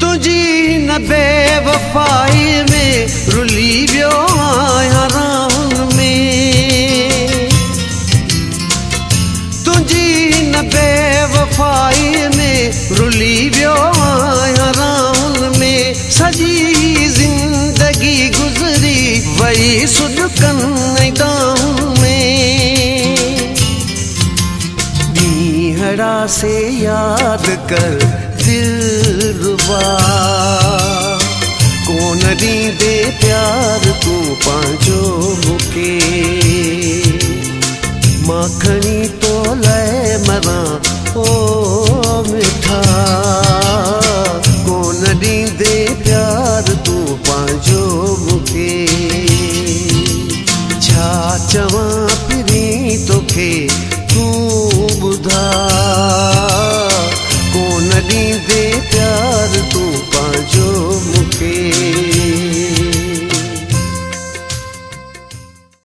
तुझी न बेवफाई में रुली वियो आहियां राहुनि में। तुझी न बेवफाई में रुली वियो आहियां राहुनि में। सॼी ज़िंदगी गुज़री वई सुॾकनि ऐं दाहुनि में। ॾींहड़ा से यादि कर दिलरुबा, कोन ॾींदे प्यार तूं पंहिंजो मूंखे।